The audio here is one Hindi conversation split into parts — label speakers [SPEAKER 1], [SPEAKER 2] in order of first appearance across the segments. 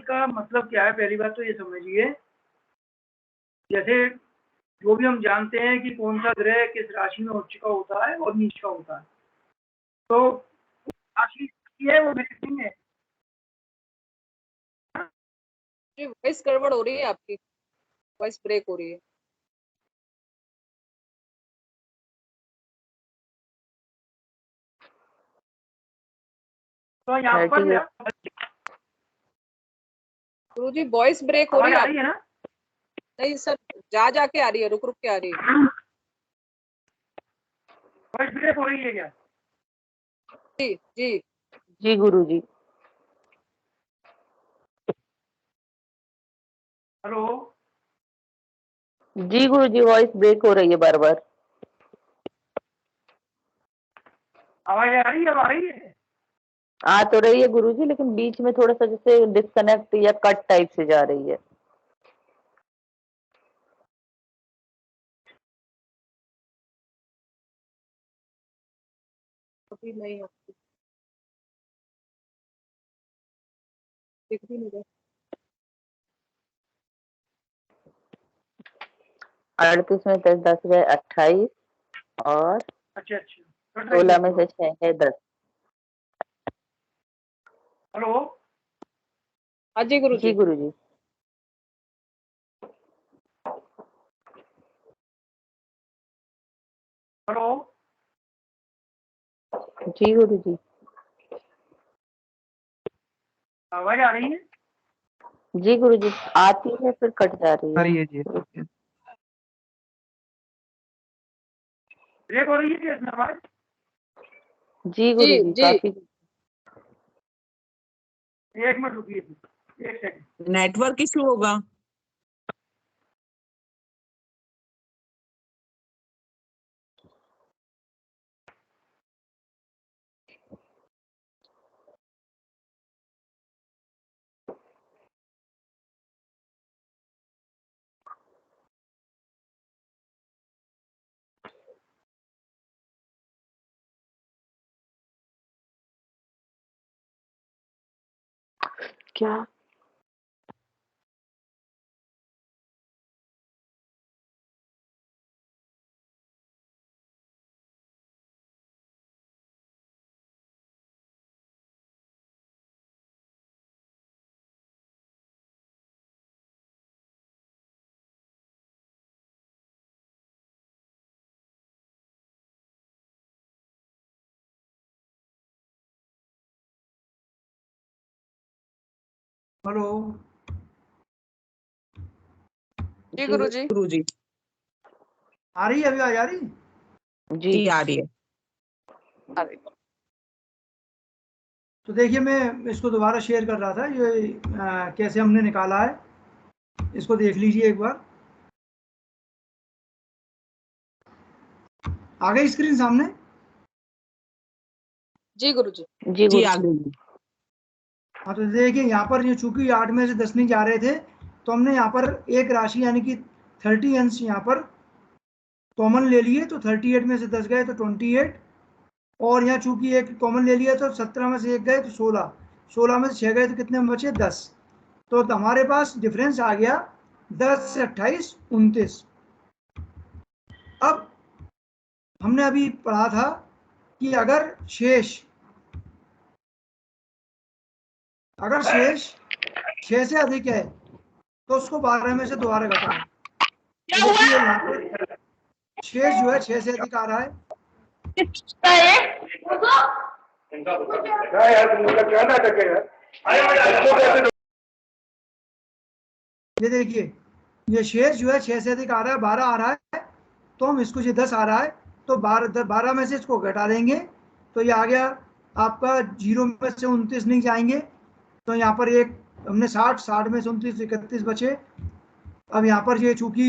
[SPEAKER 1] का मतलब क्या है? पहली बात तो ये समझिए, जैसे जो भी हम जानते हैं कि कौन सा ग्रह किस राशि में उच्च का होता है और नीच का होता है, तो राशि है वो नहीं है।
[SPEAKER 2] वॉइस गड़बड़ हो रही है आपकी, वॉइस ब्रेक हो रही है।
[SPEAKER 1] तो यहाँ पर
[SPEAKER 2] गुरुजी वॉइस ब्रेक हो रही
[SPEAKER 1] आवाज आ रही है ना?
[SPEAKER 2] नहीं सर, जाके आ रही है, रुक के आ रही है।
[SPEAKER 1] वॉइस ब्रेक हो रही है क्या?
[SPEAKER 2] जी जी
[SPEAKER 3] जी गुरुजी।
[SPEAKER 1] हेलो
[SPEAKER 3] जी गुरुजी, वॉइस ब्रेक हो रही है बार बार।
[SPEAKER 1] आवाज आ रही है? अब आ रही है?
[SPEAKER 3] आ तो रही है गुरुजी, लेकिन बीच में थोड़ा सा जैसे डिस्कनेक्ट या कट टाइप से जा रही है।
[SPEAKER 2] अभी नहीं आपकी दिख भी नहीं रहा।
[SPEAKER 3] 38 में 10 10 गए 28 और
[SPEAKER 1] अच्छा
[SPEAKER 3] 16 में से 6 है 10।
[SPEAKER 1] हेलो
[SPEAKER 2] हाँ जी
[SPEAKER 3] जी
[SPEAKER 2] गुरुजी।
[SPEAKER 3] गुरुजी।
[SPEAKER 1] हेलो
[SPEAKER 3] जी गुरुजी।
[SPEAKER 1] आवाज आ रही है?
[SPEAKER 3] जी गुरुजी, आती है फिर कट जा रही है।
[SPEAKER 4] जी
[SPEAKER 1] ब्रेक हो रही है क्या इसमें आवाज?
[SPEAKER 3] जी गुरुजी,
[SPEAKER 2] जी
[SPEAKER 3] काफी।
[SPEAKER 1] एक मिनट रुकिए, एक सेकंड।
[SPEAKER 4] नेटवर्क इशू होगा।
[SPEAKER 3] क्या?
[SPEAKER 1] हेलो
[SPEAKER 2] जी गुरुजी।
[SPEAKER 4] गुरुजी
[SPEAKER 1] आ रही है? अभी आवाज आ रही है?
[SPEAKER 3] जी
[SPEAKER 4] आ रही है।
[SPEAKER 1] तो देखिए, मैं इसको दोबारा शेयर कर रहा था, ये कैसे हमने निकाला है, इसको देख लीजिए एक बार। आ गई स्क्रीन सामने?
[SPEAKER 2] जी गुरुजी।
[SPEAKER 3] जी
[SPEAKER 4] जी आ
[SPEAKER 3] गुरुजी।
[SPEAKER 4] गई।
[SPEAKER 1] हाँ, तो देखिए यहाँ पर ये चूंकि 8 में से 10 नहीं जा रहे थे, तो हमने यहाँ पर एक राशि यानी कि 30 अंश यहाँ पर कॉमन ले लिए, तो 38 में से 10 गए तो 28, और यहाँ चूंकि एक कॉमन ले लिया तो 17 में से एक गए तो 16, 16 में से 6 गए तो कितने में बचे? 10। तो हमारे पास डिफरेंस आ गया 10 से 28 29। अब हमने अभी पढ़ा था कि अगर शेष 6 से अधिक है तो उसको 12 में से दोबारा घटाएं। तो देखिए यहाँ पर शेष जो है 6 से अधिक आ रहा है। ये देखिए, ये शेष जो है 6 से अधिक आ रहा है, 12 आ रहा है, तो हम इसको, ये 10 आ रहा है तो 12 में से इसको घटा देंगे, तो ये आ गया आपका 0 में से 29 नहीं जाएंगे, तो यहाँ पर एक हमने 60 में से 29 31 बचे। अब यहाँ पर ये चूंकि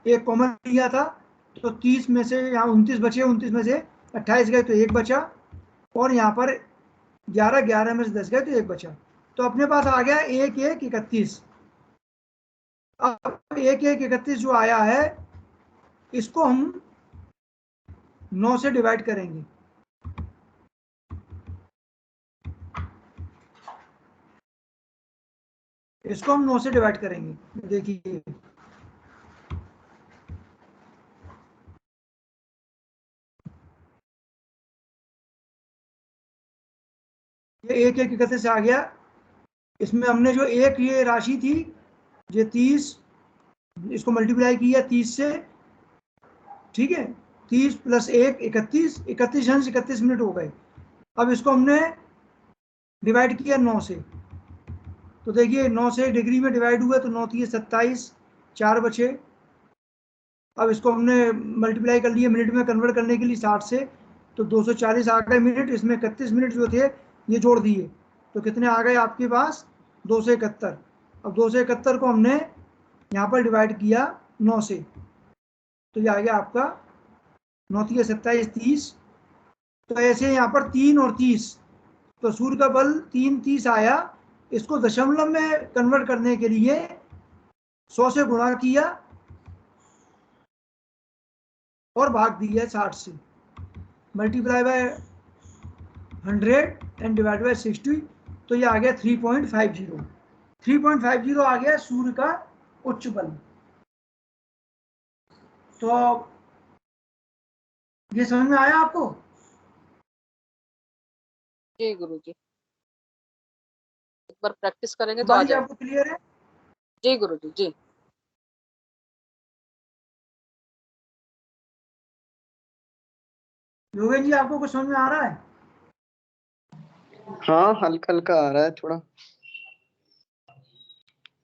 [SPEAKER 1] एक कॉमन लिया था तो 30 में से यहाँ 29 बचे, 29 में से 28 गए तो एक बचा, और यहाँ पर 11 में से 10 गए तो एक बचा। तो अपने पास आ गया 1 1 31। अब 1 1 31 जो आया है, इसको हम 9 से डिवाइड करेंगे। इसको हम 9 से डिवाइड करेंगे। देखिए ये 1 1 31 से आ गया। इसमें हमने जो एक ये राशि थी ये 30, इसको मल्टीप्लाई किया 30 से, ठीक है। 30 + 1 31, 31 अंश 31 मिनट हो गए। अब इसको हमने डिवाइड किया 9 से, तो देखिए 9 से डिग्री में डिवाइड हुआ तो 9 3 27, 4 बचे। अब इसको हमने मल्टीप्लाई कर लिया मिनट में कन्वर्ट करने के लिए 60 से, तो 240 आ गए मिनट। इसमें 31 मिनट जो थे ये जोड़ दिए, तो कितने आ गए आपके पास? 271। अब 271 को हमने यहाँ पर डिवाइड किया 9 से, तो ये आ गया आपका 9 3 27 30। तो ऐसे यहाँ पर 3 और 30, तो सूर्य का बल 3 30 आया। इसको दशमलव में कन्वर्ट करने के लिए 100 से गुणा किया और भाग दिया 60 से, multiply by 100 and divide by 60, तो ये आ गया 3.50। 3.50 आ गया सूर्य का उच्च बल। तो ये समझ में आया आपको?
[SPEAKER 2] जी गुरुजी, एक बार प्रैक्टिस करेंगे तो आ जाएगा।
[SPEAKER 1] आपको क्लियर है?
[SPEAKER 2] जी गुरुजी जी।
[SPEAKER 1] योगेश जी आपको कुछ समझ में आ रहा है?
[SPEAKER 4] हाँ, हल्का हल्का आ रहा है थोड़ा।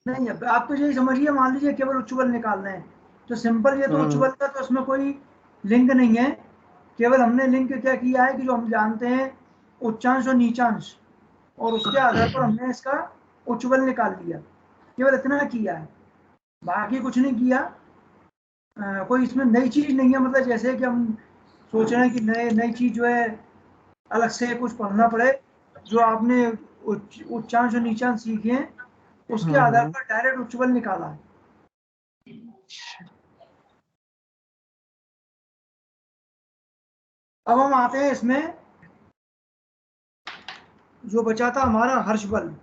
[SPEAKER 1] नहीं, आप तो यही समझिए, मान लीजिए केवल उच्च बल निकालना है तो सिंपल, ये तो उच्च बल का तो उसमें कोई लिंक नहीं है। केवल हमने लिंक क्या किया है कि जो हम जानते हैं उच्चांश और नीचांश, और उसके आधार पर हमने इसका उच्च बल निकाल लिया। केवल इतना किया है, बाकी कुछ नहीं किया। कोई इसमें नई चीज नहीं है, मतलब जैसे कि हम सोच रहे हैं कि नई चीज जो है अलग से कुछ पढ़ना पड़े। जो आपने उच्चांश और नीचांश सीखे हैं उसके आधार पर डायरेक्ट उच्च बल निकाला है। अब हम आते हैं इसमें जो बचा था हमारा हर्ष बल।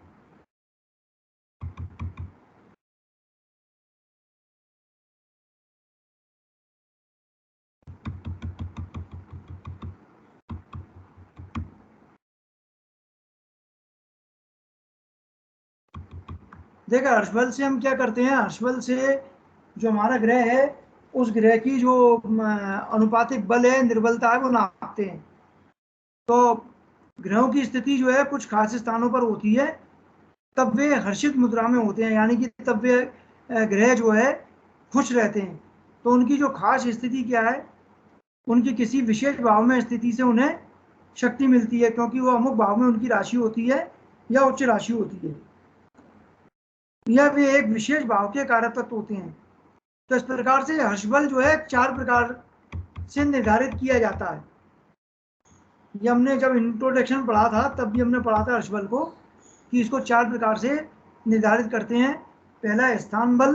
[SPEAKER 1] देखिए हर्ष बल से हम क्या करते हैं, हर्ष बल से जो हमारा ग्रह है उस ग्रह की जो अनुपातिक बल है, निर्बलता है, वो नापते हैं। तो ग्रहों की स्थिति जो है कुछ खास स्थानों पर होती है, तब वे हर्षित मुद्रा में होते हैं, यानी कि तब वे ग्रह जो है खुश रहते हैं। तो उनकी जो खास स्थिति क्या है, उनकी किसी विशेष भाव में स्थिति से उन्हें शक्ति मिलती है, क्योंकि वो अमुक भाव में उनकी राशि होती है या उच्च राशि होती है, या वे एक विशेष भाव के कारक तत्व होते हैं। तो इस प्रकार से हर्ष बल जो है 4 प्रकार से निर्धारित किया जाता है। ये हमने जब इंट्रोडक्शन पढ़ा था तब भी हमने पढ़ा था हर्ष बल को, कि इसको 4 प्रकार से निर्धारित करते हैं। पहला है स्थान बल।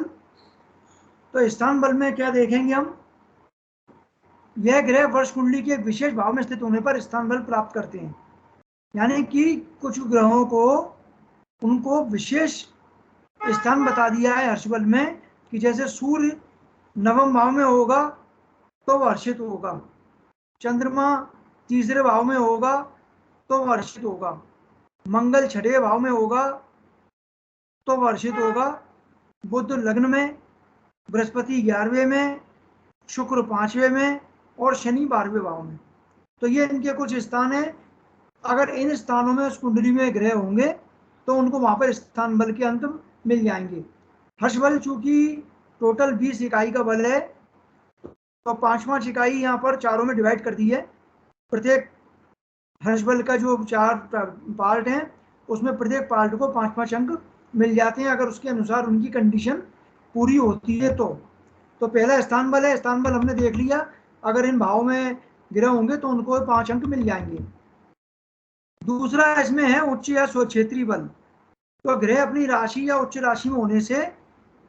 [SPEAKER 1] तो स्थान बल में क्या देखेंगे हम, यह ग्रह वर्ष कुंडली के विशेष भाव में स्थित होने पर स्थान बल प्राप्त करते हैं। यानी कि कुछ ग्रहों को उनको विशेष स्थान बता दिया है हर्ष बल में, कि जैसे सूर्य नवम भाव में होगा तो वह हर्षित होगा, चंद्रमा तीसरे भाव में होगा तो वह हर्षित होगा, मंगल छठे भाव में होगा तो वह हर्षित होगा, बुध लग्न में, बृहस्पति 11वें में, शुक्र 5वें में और शनि 12वें भाव में। तो ये इनके कुछ स्थान हैं। अगर इन स्थानों में उस कुंडली में ग्रह होंगे तो उनको वहां पर स्थान बल के अंत मिल जाएंगे। हर्ष बल चूंकि टोटल 20 इकाई का बल है, तो 5 इकाई यहाँ पर चारों में डिवाइड कर दी है। प्रत्येक हर्ष बल का जो 4 पार्ट हैं उसमें प्रत्येक पार्ट को 5 अंक मिल जाते हैं, अगर उसके अनुसार उनकी कंडीशन पूरी होती है तो पहला स्थान बल है, स्थान बल हमने देख लिया। अगर इन भावों में ग्रह होंगे तो उनको 5 अंक मिल जाएंगे। दूसरा इसमें है उच्च या स्वक्षेत्री बल। तो ग्रह अपनी राशि या उच्च राशि में होने से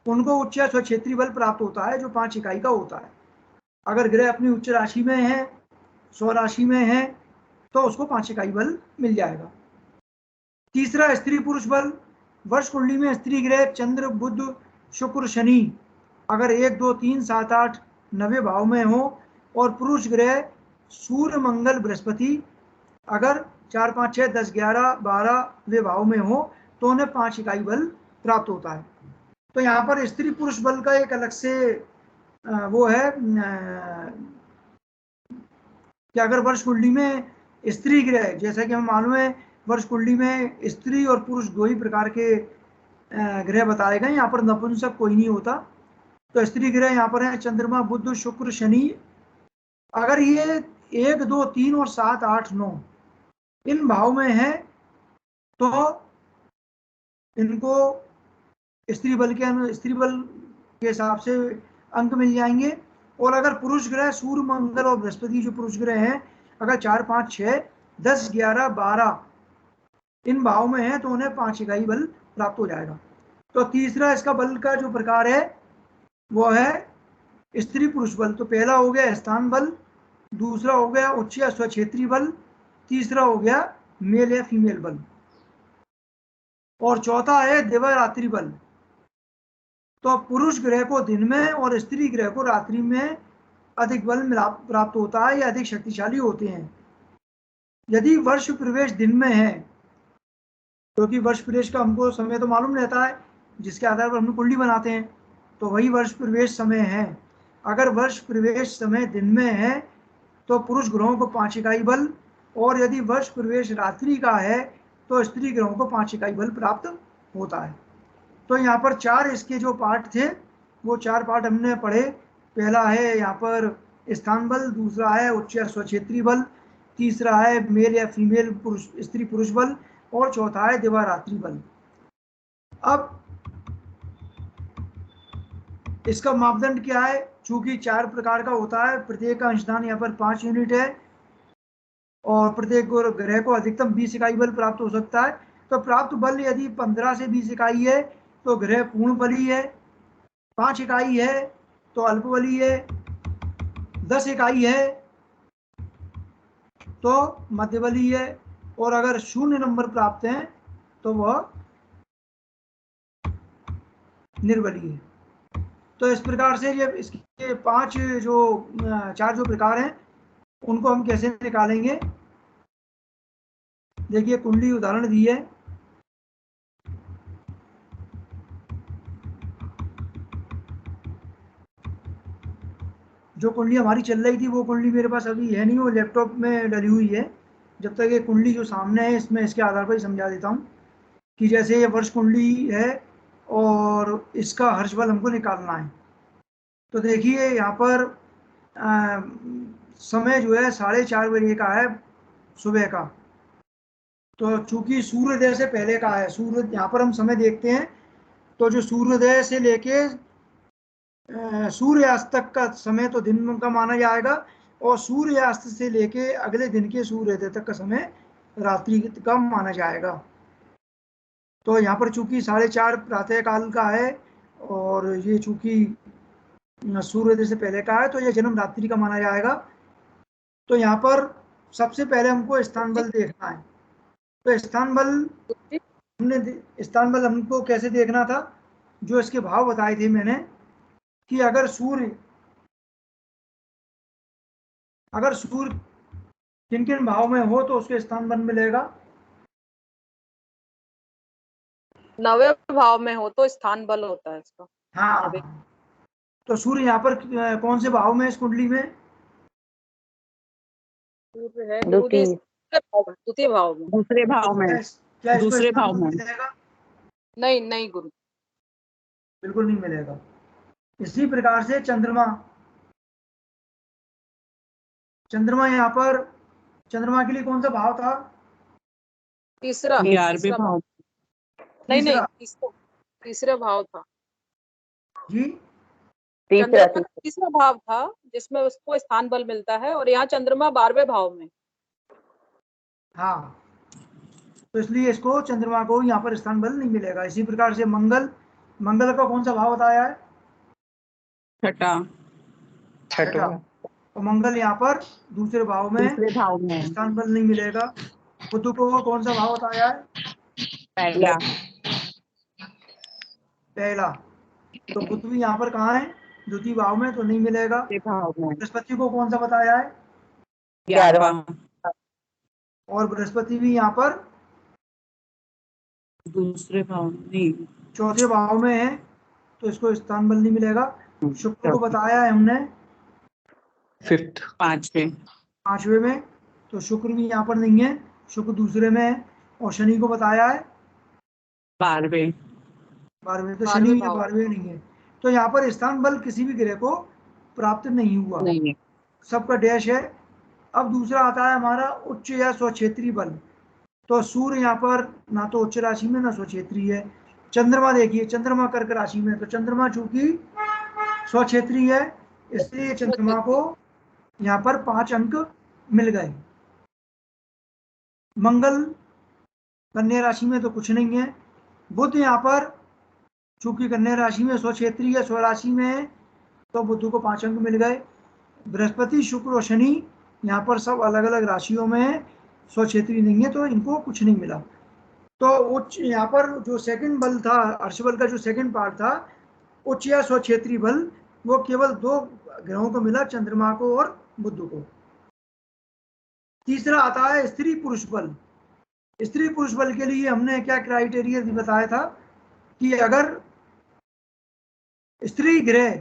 [SPEAKER 1] उनको उच्च या स्वक्षेत्री बल प्राप्त होता है, जो 5 इकाई का होता है। अगर ग्रह अपनी उच्च राशि में है, स्वराशि में है, तो उसको 5 इकाई बल मिल जाएगा। तीसरा स्त्री पुरुष बल। वर्ष कुंडली में स्त्री ग्रह चंद्र बुध शुक्र शनि अगर 1 2 3 7 8 9वें भाव में हो और पुरुष ग्रह सूर्य मंगल बृहस्पति अगर 4 5 6 10 11 12वें भाव में हो तो उन्हें 5 इकाई बल प्राप्त होता है। तो यहाँ पर स्त्री पुरुष बल का एक अलग से वो है कि अगर वर्ष कुंडली में स्त्री ग्रह, जैसा कि हमें मालूम है वर्ष कुंडली में स्त्री और पुरुष दो ही प्रकार के ग्रह बताए गए, यहाँ पर नपुंसक कोई नहीं होता। तो स्त्री ग्रह यहाँ पर है चंद्रमा बुध शुक्र शनि। अगर ये 1 2 3 और 7 8 9 इन भाव में है तो इनको स्त्री बल के हिसाब से अंक मिल जाएंगे। और अगर पुरुष ग्रह सूर्य मंगल और बृहस्पति जो पुरुष ग्रह हैं अगर 4 5 6 10 11 12 इन भाव में है तो उन्हें 5 इकाई बल प्राप्त हो जाएगा। तो तीसरा इसका बल का जो प्रकार है वो है स्त्री पुरुष बल। तो पहला हो गया स्थान बल, दूसरा हो गया उच्च या स्वक्षेत्री बल, तीसरा हो गया मेल या फीमेल बल, और चौथा है दिवा-रात्रि बल। तो पुरुष ग्रह को दिन में और स्त्री ग्रह को रात्रि में अधिक बल प्राप्त होता है या अधिक शक्तिशाली होते हैं। यदि वर्ष प्रवेश दिन में है, क्योंकि वर्ष प्रवेश का हमको समय तो मालूम रहता है जिसके आधार पर हम कुंडली बनाते हैं, तो वही वर्ष प्रवेश समय है। अगर वर्ष प्रवेश समय दिन में है तो पुरुष ग्रहों को 5 इकाई बल, और यदि वर्ष प्रवेश रात्रि का है तो स्त्री ग्रहों को 5 इकाई बल प्राप्त होता है। तो यहाँ पर 4 इसके जो पार्ट थे वो 4 पार्ट हमने पढ़े। पहला है यहाँ पर स्थान बल, दूसरा है उच्च या स्वक्षेत्री बल, तीसरा है मेल या फीमेल पुरुष स्त्री पुरुष बल, और चौथा है दिवा-रात्रि बल। अब इसका मापदंड क्या है? चूंकि 4 प्रकार का होता है, प्रत्येक का अंशदान यहाँ पर 5 यूनिट है और प्रत्येक ग्रह को अधिकतम 20 इकाई बल प्राप्त हो सकता है। तो प्राप्त बल यदि 15 से 20 इकाई है तो ग्रह पूर्ण बली है, 5 इकाई है तो अल्प बली है, 10 इकाई है तो मध्य बली है, और अगर 0 नंबर प्राप्त हैं तो वह निर्बली है। तो इस प्रकार से ये इसके 4 जो प्रकार हैं उनको हम कैसे निकालेंगे? देखिए कुंडली उदाहरण दी है। जो कुंडली हमारी चल रही थी वो कुंडली मेरे पास अभी है नहीं, वो लैपटॉप में डली हुई है। जब तक ये कुंडली जो सामने है इसमें इसके आधार पर ही समझा देता हूँ कि जैसे ये वर्ष कुंडली है और इसका हर्ष बल हमको निकालना है। तो देखिए यहाँ पर समय जो है 4:30 बजे का है सुबह का। तो चूंकि सूर्योदय से पहले का है, सूर्य यहाँ पर हम समय देखते हैं तो जो सूर्योदय से लेके सूर्यास्त तक का समय तो दिन का माना जाएगा, और सूर्यास्त से लेके अगले दिन के सूर्योदय तक का समय रात्रि का माना जाएगा। तो यहाँ पर चूंकि 4:30 प्रातः काल का है और ये चूंकि सूर्योदय से पहले का है तो ये जन्म रात्रि का माना जाएगा। तो यहाँ पर सबसे पहले हमको स्थान बल देखना है। तो स्थान बल हमको कैसे देखना था? जो इसके भाव बताए थे मैंने कि अगर सूर्य किन किन भाव में हो तो उसके स्थान बल मिलेगा।
[SPEAKER 2] 9वें भाव में हो तो स्थान बल होता है इसका।
[SPEAKER 1] हाँ, तो सूर्य यहाँ पर कौन से भाव में इस कुंडली में?
[SPEAKER 2] सूर्य है द्वितीय भाव में।
[SPEAKER 5] दूसरे भाव में।
[SPEAKER 1] क्या
[SPEAKER 5] दूसरे भाव में
[SPEAKER 1] मिलेगा?
[SPEAKER 2] नहीं गुरु,
[SPEAKER 1] बिल्कुल नहीं मिलेगा। इसी प्रकार से चंद्रमा यहाँ पर चंद्रमा के लिए कौन सा भाव था?
[SPEAKER 2] तीसरा
[SPEAKER 5] 11वें भाव।
[SPEAKER 2] नहीं तीसरा भाव था
[SPEAKER 1] जी,
[SPEAKER 2] तीसरा भाव था जिसमें उसको स्थान बल मिलता है, और यहाँ चंद्रमा 12वें भाव में।
[SPEAKER 1] हाँ, तो इसलिए इसको चंद्रमा को यहाँ पर स्थान बल नहीं मिलेगा। इसी प्रकार से मंगल का कौन सा भाव बताया है? छठा। तो मंगल यहाँ पर दूसरे भाव में स्थान बल नहीं मिलेगा। बुध को कौन सा भाव बताया है?
[SPEAKER 5] पहला।
[SPEAKER 1] पहला। तो बुध भी यहाँ पर कहाँ है, द्वितीय भाव में, तो नहीं मिलेगा।
[SPEAKER 5] भाव में
[SPEAKER 1] बृहस्पति को कौन सा बताया है,
[SPEAKER 5] 11वां,
[SPEAKER 1] और बृहस्पति भी यहाँ पर
[SPEAKER 5] दूसरे भाव में नहीं,
[SPEAKER 1] चौथे भाव में है, तो इसको स्थान बल नहीं मिलेगा। शुक्र को बताया है हमने
[SPEAKER 4] फिफ्थ,
[SPEAKER 5] 5वें,
[SPEAKER 1] 5वें में, तो शुक्र भी यहाँ पर नहीं है, शुक्र दूसरे में है। और शनि को बताया है
[SPEAKER 5] 12वें,
[SPEAKER 1] 12वें, तो
[SPEAKER 2] 12वें
[SPEAKER 1] शनि
[SPEAKER 2] भाव।
[SPEAKER 1] 12वें नहीं है। तो यहाँ पर स्थान बल किसी भी ग्रह को प्राप्त नहीं हुआ,
[SPEAKER 5] नहीं है,
[SPEAKER 1] सबका डैश है। अब दूसरा आता है हमारा उच्च या स्वक्षेत्री बल। तो सूर्य यहाँ पर ना तो उच्च राशि में ना स्वक्षेत्री है। चंद्रमा देखिए, चंद्रमा कर्क राशि में, तो चंद्रमा चूंकि स्वक्षेत्री है, इसलिए चंद्रमा को यहाँ पर 5 अंक मिल गए। मंगल कन्या राशि में तो कुछ नहीं है। बुध यहाँ पर चूंकि कन्या राशि में स्वक्षेत्री है, स्वराशि में है, तो बुध को 5 अंक मिल गए। बृहस्पति, शुक्र और शनि यहाँ पर सब अलग अलग राशियों में है, स्वक्षेत्री नहीं है, तो इनको कुछ नहीं मिला। तो उच्च यहाँ पर जो सेकंड बल था, अर्शबल का जो सेकंड पार्ट था, उच्च या स्वक्षेत्री बल, वो केवल 2 ग्रहों को मिला, चंद्रमा को और बुध को। तीसरा आता है स्त्री पुरुष बल। स्त्री पुरुष बल के लिए हमने क्या क्राइटेरिया बताया था कि अगर स्त्री ग्रह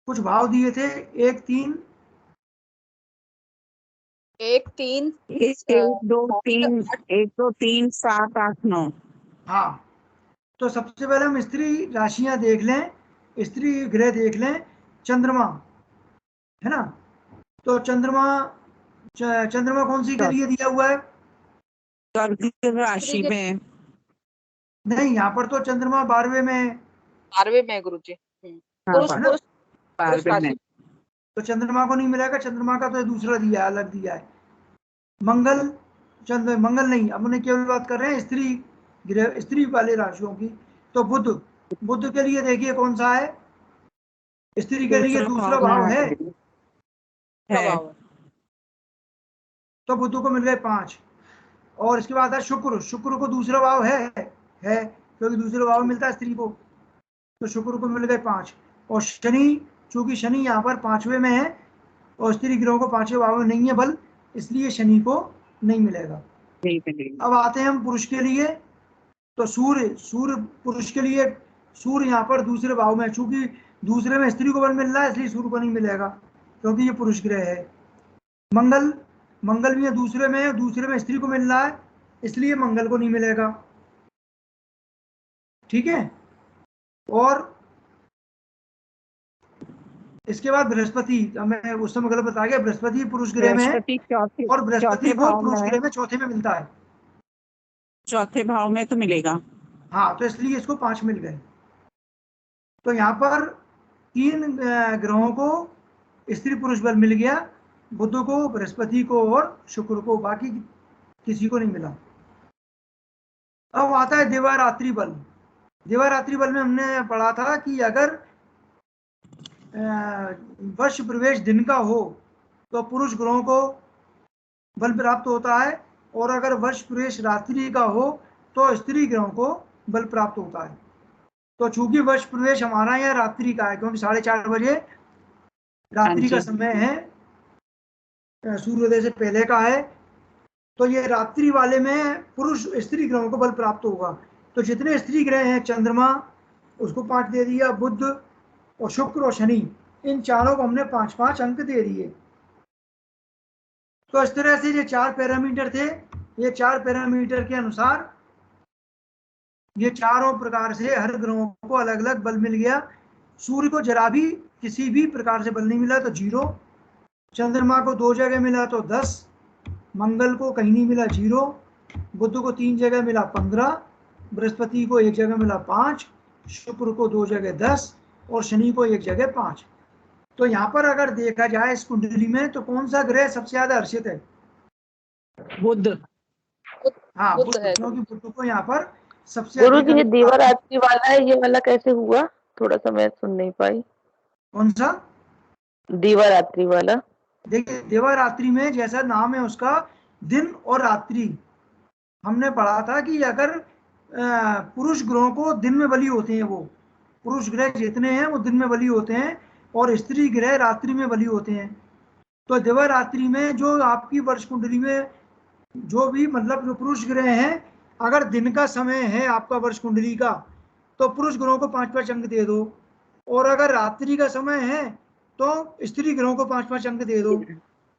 [SPEAKER 1] कुछ भाव दिए थे, 1 3
[SPEAKER 2] 1 3
[SPEAKER 5] 1 2 3 1 2 3 7 8 9,
[SPEAKER 1] हाँ, तो सबसे पहले हम स्त्री राशियां देख लें, स्त्री ग्रह देख लें। चंद्रमा है ना, तो चंद्रमा कौन सी के लिए दिया हुआ है,
[SPEAKER 5] कर्क राशि में,
[SPEAKER 1] नहीं यहाँ पर तो चंद्रमा 12वें में है,
[SPEAKER 2] 12वें में गुरुजी।
[SPEAKER 5] हाँ,
[SPEAKER 2] पुरुष
[SPEAKER 1] है ना?
[SPEAKER 2] पुरुष
[SPEAKER 5] 12वें में,
[SPEAKER 1] तो चंद्रमा को नहीं मिलेगा, चंद्रमा का तो दूसरा दिया है, अलग दिया है। मंगल मंगल नहीं, अब उन्हें केवल बात कर रहे हैं स्त्री ग्रह, स्त्री वाले राशियों की। तो बुध, बुध के लिए देखिए कौन सा है, स्त्री के लिए दूसरा भाव है,
[SPEAKER 2] स्वभाव है।
[SPEAKER 1] तो बुध को मिल गए 5। और इसके बाद है शुक्र, शुक्र को दूसरा भाव है, क्योंकि दूसरे भाव में मिलता है स्त्री को, तो शुक्र को मिल गए 5। और शनि, चूंकि शनि यहाँ पर 5वें में है और स्त्री ग्रहों को 5वें भाव में नहीं है बल, इसलिए शनि को नहीं मिलेगा।
[SPEAKER 5] नहीं मिलेगा।
[SPEAKER 1] अब आते हैं हम पुरुष के लिए। तो सूर्य पुरुष के लिए, सूर्य यहाँ पर दूसरे भाव में, चूंकि दूसरे में स्त्री को बल मिल रहा है, इसलिए सूर्य को नहीं मिलेगा, क्योंकि ये पुरुष ग्रह है। मंगल भी दूसरे में है, दूसरे में स्त्री को मिल रहा है, इसलिए मंगल को नहीं मिलेगा। ठीक है। और इसके बाद बृहस्पति, मैं उस समय गलत बता गया, बृहस्पति पुरुष ग्रह में है,
[SPEAKER 5] बृहस्पति
[SPEAKER 1] और बृहस्पति
[SPEAKER 5] चौथे
[SPEAKER 1] को
[SPEAKER 5] भाव
[SPEAKER 1] पुरुष
[SPEAKER 5] में,
[SPEAKER 1] ग्रह में चौथे में मिलता है।
[SPEAKER 5] चौथे भाव में तो मिलेगा।
[SPEAKER 1] हाँ, तो इसलिए इसको 5 मिल गए। तो यहाँ पर 3 ग्रहों को स्त्री पुरुष बल मिल गया, बुध को, बृहस्पति को और शुक्र को, बाकी किसी को नहीं मिला। अब आता है दिवारात्रि बल। दिवारात्रि बल में हमने पढ़ा था कि अगर वर्ष प्रवेश दिन का हो तो पुरुष ग्रहों को बल प्राप्त होता है, और अगर वर्ष प्रवेश रात्रि का हो तो स्त्री ग्रहों को बल प्राप्त होता है। तो चूंकि वर्ष प्रवेश हमारा यहाँ रात्रि का है, क्योंकि 4:30 बजे रात्रि का समय है, सूर्योदय से पहले का है, तो ये रात्रि वाले में पुरुष स्त्री ग्रहों को बल प्राप्त होगा। तो जितने स्त्री ग्रह हैं, चंद्रमा उसको 5 दे दिया, बुध और शुक्र और शनि, इन चारों को हमने 5-5 अंक दे दिए। तो इस तरह से ये 4 पैरामीटर थे, ये 4 पैरामीटर के अनुसार ये चारों प्रकार से हर ग्रहों को अलग अलग बल मिल गया। सूर्य को जरा भी किसी भी प्रकार से बल नहीं मिला तो 0, चंद्रमा को 2 जगह मिला तो 10, मंगल को कहीं नहीं मिला 0, बुध को 3 जगह मिला 15, बृहस्पति को 1 जगह मिला 5, शुक्र को 2 जगह 10 और शनि को 1 जगह 5। तो यहाँ पर अगर देखा जाए इस कुंडली में, तो कौन सा ग्रह सबसे ज्यादा हर्षित है?
[SPEAKER 5] बुध।
[SPEAKER 1] हाँ,
[SPEAKER 2] बुध
[SPEAKER 1] बुध,
[SPEAKER 2] है।
[SPEAKER 1] क्योंकि बुध को यहाँ पर सबसे
[SPEAKER 3] गुरु
[SPEAKER 1] अधिक
[SPEAKER 3] जी, ये
[SPEAKER 1] अंक।
[SPEAKER 3] दिवारात्रि वाला है, ये वाला कैसे हुआ? थोड़ा सा मैं सुन नहीं पाई।
[SPEAKER 1] कौन सा?
[SPEAKER 3] दिवारात्रि वाला।
[SPEAKER 1] देखिए, दिवारात्रि में जैसा नाम है उसका, दिन और रात्रि, हमने पढ़ा था कि अगर पुरुष ग्रहों को दिन में बली होते हैं, वो पुरुष ग्रह जितने हैं वो दिन में बली होते हैं और स्त्री ग्रह रात्रि में बली होते हैं। तो दिवा रात्रि में जो आपकी वर्ष कुंडली में जो भी मतलब जो पुरुष ग्रह हैं, अगर दिन का समय है आपका वर्ष कुंडली का तो पुरुष ग्रहों को 5-5 अंक दे दो, और अगर रात्रि का समय है तो स्त्री ग्रहों को 5-5 अंक दे दो।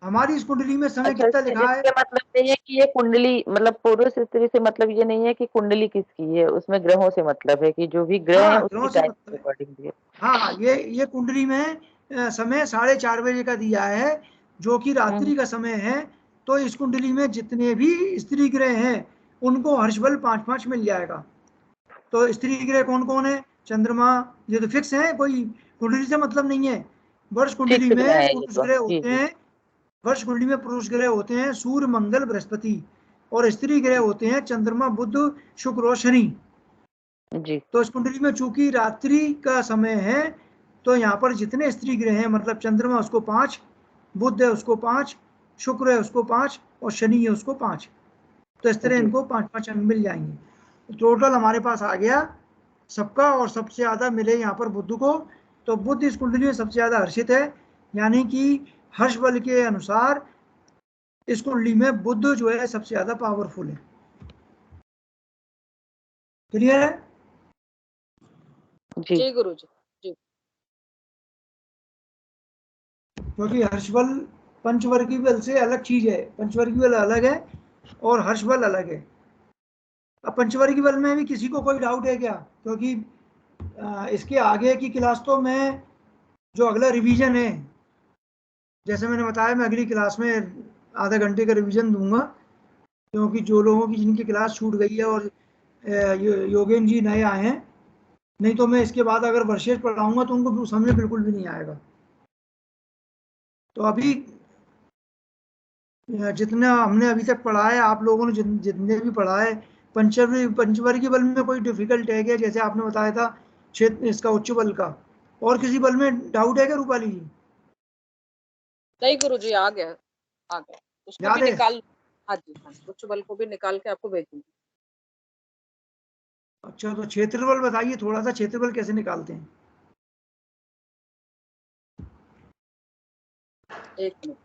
[SPEAKER 1] हमारी इस कुंडली में समय कितना लिखा है?
[SPEAKER 3] मतलब नहीं है कि ये कुंडली मतलब पुरुष स्त्री से मतलब ये नहीं है कि कुंडली किसकी है, उसमें ग्रहों से मतलब है कि जो भी ग्रह है उसकी टाइम के अकॉर्डिंग।
[SPEAKER 1] हाँ, ये कुंडली में समय 4:30 बजे का दिया है जो कि रात्रि का समय है। तो इस कुंडली में जितने भी स्त्री ग्रह हैं उनको हर्षबल 5-5 मिल जाएगा। तो स्त्री ग्रह कौन कौन है? चंद्रमा, ये तो फिक्स है, कोई कुंडली से मतलब नहीं है। वर्ष कुंडली में पुरुष ग्रह होते हैं, वर्ष कुंडली में पुरुष ग्रह होते हैं सूर्य, मंगल, बृहस्पति, और स्त्री ग्रह होते हैं चंद्रमा, बुध, शुक्र और शनि जी। तो इस कुंडली में चूंकि रात्रि का समय है तो यहाँ पर जितने स्त्री ग्रह हैं, मतलब चंद्रमा उसको 5, बुध है उसको 5, शुक्र है उसको 5 और शनि है उसको 5। तो इस तरह इनको 5-5 अंक मिल जाएंगे। टोटल हमारे पास आ गया सबका, और सबसे ज्यादा मिले यहाँ पर बुध को। तो बुध इस कुंडली में सबसे ज्यादा हर्षित है, यानी कि हर्ष बल के अनुसार इस कुंडली में बुध जो है सबसे ज्यादा पावरफुल है। क्लियर है?
[SPEAKER 2] जी गुरुजी जी।
[SPEAKER 1] क्योंकि हर्ष बल पंचवर्गीय बल से अलग चीज है, पंचवर्गीय बल अलग है और हर्ष बल अलग है। अब पंचवर्गीय बल में भी किसी को कोई डाउट है क्या? क्योंकि इसके आगे की क्लास तो मैं जो अगला रिवीजन है, जैसे मैंने बताया मैं अगली क्लास में आधा घंटे का रिवीजन दूंगा, क्योंकि जो लोगों की जिनकी क्लास छूट गई है और योगेन जी नए आए हैं, नहीं तो मैं इसके बाद अगर वर्षेज पढ़ाऊंगा तो उनको समझ में बिल्कुल भी नहीं आएगा। तो अभी जितना हमने अभी तक पढ़ा है, आप लोगों ने जितने भी पढ़ा है, पंचवर्गीय बल में कोई डिफिकल्ट है क्या? जैसे आपने बताया था क्षेत्र इसका उच्च बल का, और किसी बल में डाउट है क्या रूपाली जी?
[SPEAKER 2] नहीं गुरुजी, आ गया उसको भी निकाल। हाँ जी, हाँ, उच्च बल को भी निकाल के आपको भेजूंगी।
[SPEAKER 1] अच्छा, तो क्षेत्रफल बताइए थोड़ा सा, क्षेत्रफल कैसे निकालते हैं?
[SPEAKER 2] एक मिनट।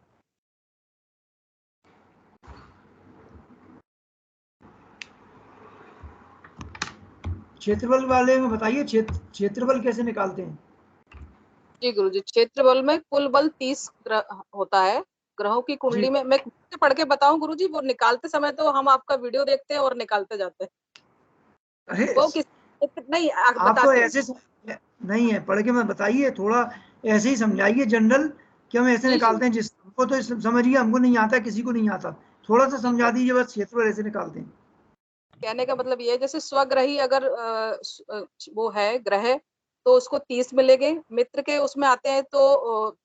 [SPEAKER 1] क्षेत्रफल वाले में बताइए, क्षेत्रफल कैसे निकालते हैं?
[SPEAKER 2] जी गुरुजी, क्षेत्रफल में कुल बल 30 होता है ग्रहों की कुंडली में। मैं पढ़ के बताऊं गुरुजी? वो निकालते समय तो हम आपका वीडियो देखते हैं और निकालते जाते हैं।
[SPEAKER 1] अरे
[SPEAKER 2] वो किस नहीं
[SPEAKER 1] आप तो ऐसे नहीं है, पढ़ के मैं बताइए, थोड़ा ऐसे ही समझाइए जनरल कि हम ऐसे निकालते हैं। जिसको तो समझिए, हमको नहीं आता, किसी को नहीं आता, थोड़ा सा समझा दीजिए बस, क्षेत्रफल ऐसे निकालते हैं।
[SPEAKER 2] कहने का मतलब ये है, जैसे स्वग्रही अगर वो है ग्रह तो उसको 30 मिलेंगे, मित्र के उसमें आते हैं तो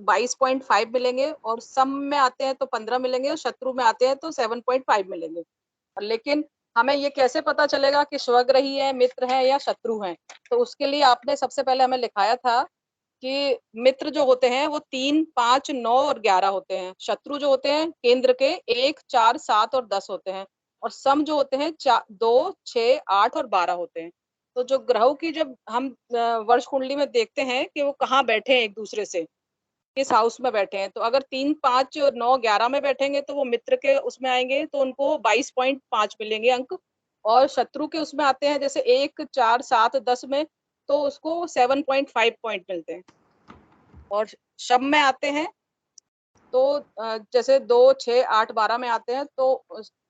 [SPEAKER 2] 22.5 मिलेंगे, और सम में आते हैं तो 15 मिलेंगे, और शत्रु में आते हैं तो 7.5 मिलेंगे। लेकिन हमें ये कैसे पता चलेगा कि स्वग्रही है, मित्र है या शत्रु है? तो उसके लिए आपने सबसे पहले हमें लिखाया था कि मित्र जो होते हैं वो 3, 5, 9 और 11 होते हैं। शत्रु जो होते हैं केंद्र के 1, 4, 7 और 10 होते हैं, और सम जो होते हैं 2, 6, 8 और 12 होते हैं। तो जो ग्रहों की जब हम वर्ष कुंडली में देखते हैं कि वो कहाँ बैठे हैं एक दूसरे से, किस हाउस में बैठे हैं, तो अगर 3, 5, 9, 11 में बैठेंगे तो वो मित्र के उसमें आएंगे तो उनको 22.5 मिलेंगे अंक, और शत्रु के उसमें आते हैं जैसे 1, 4, 7, 10 में तो उसको 7.5 पॉइंट मिलते हैं, और शम में आते हैं तो जैसे 2, 6, 8, 12 में आते हैं तो